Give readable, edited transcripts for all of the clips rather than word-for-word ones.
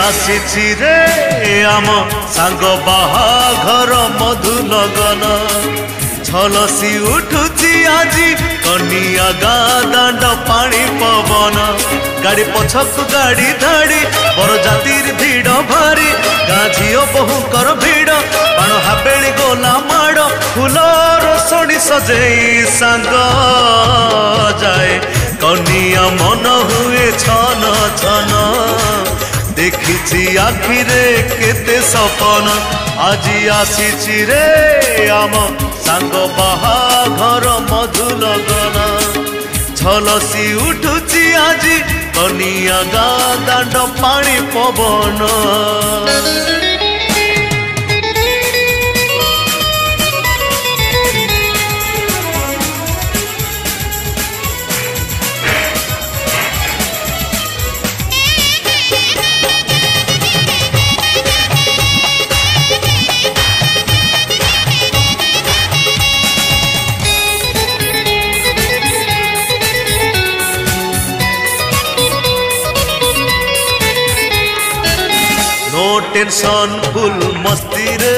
आसी रे आम सांग बाहाघर मधु लगन झलसी उठुची आजी कनिया गाँ दांड पानी पवन गाड़ी पछक गाड़ी धाड़ी बर जातिर भीड़ भारी गाँ झीओ बहुकर भीड़ बाण हाबेली गोला माड़ फूल रोषणी सजेई सांग जाए कनिया मन हुए छन छन देखी आखिरे केते सपन आजी आसी रे आम सांग बाहाघर मधु लगन झलसी उठुची आजी कनिया गाँ दांड पानी पवन टेंशन फुल मस्ती रे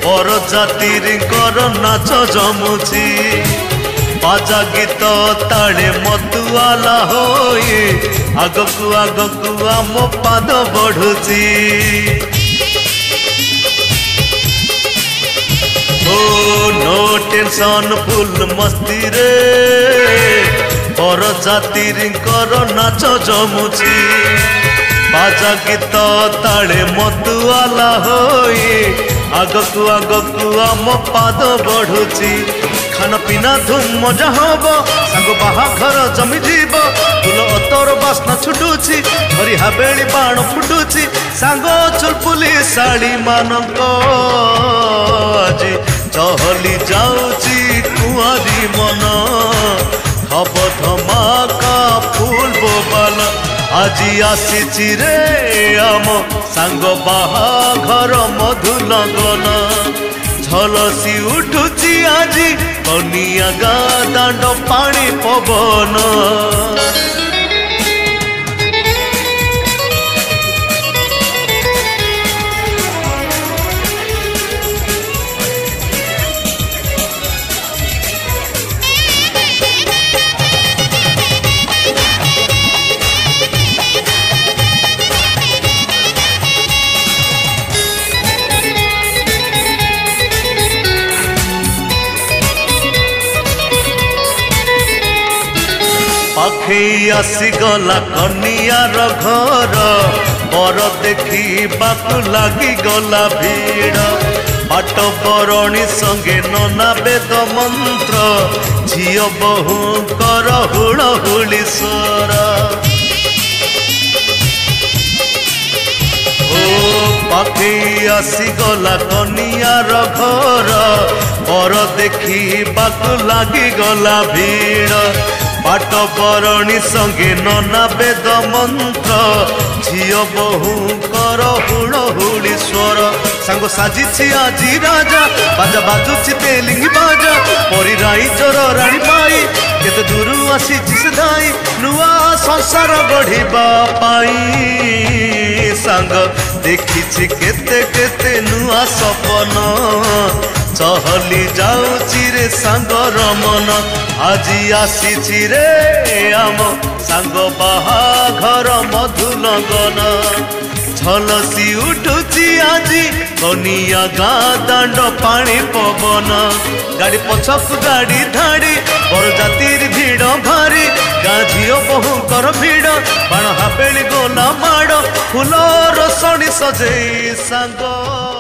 पर जातिर नाच जमुची बाजा गीत ताड़े मधुआला होई आगकु आगकु आम पाद बढ़ुची ओ नो टेंशन फुल मस्ती रे पर जातिर नाच जमुची बाजा गीत ताड़े मधुआला होई आगकु आगकु आम पाद बढ़ुची खाना पीना धूम मजा हब सांग बाहाघर जमी जीव फूल अतर बास्ना छुटुची हरी हाबेली बाण फुटुची सांग चुलपुली शाड़ी मानक आज चहली जाऊची कुआरी मन हब धमाका फूल बोबाल आजी आसी रे आम सांग बाहाघर मधु लगन झलसी उठुची आजी कनिया गाँ दांड पानी पवन पाखे आसी गला कनियार घर बर देखी बाकु लगी गला भीड़ बाट बरणी संगे नना वेद मंत्र झीओ बहु कर हुड़हुड़ी स्वर पाखे आसी गला कनियार घर बर देखी बाकु लगी गला भीड़ बाट बरणी संगे नना वेद मंत्र झीओ बहु कर हुड़हुड़ी स्वर सांग साजिछि आजी राजा बाजा बाजुछि तेलिंगी बाजा परी राइजर राणी पाई केते दूरु आसीछि से धाई नुआ संसार गढ़िबा पाई सांग देखिछि केते केते नुआ सपन चहली जाऊची रे सांग रमन आजी आसी रे आम सांग बाहाघर मधु लगन झलसी उठुची आजी कनिया गाँ दांड पानी पवन गाड़ी पछक गाड़ी धाड़ी बर जातिर भीड़ भारी गाँ झीओ बहुकर भीड़ बाण हाबेली गोला माड़ फूल रोषणी सजेई सांग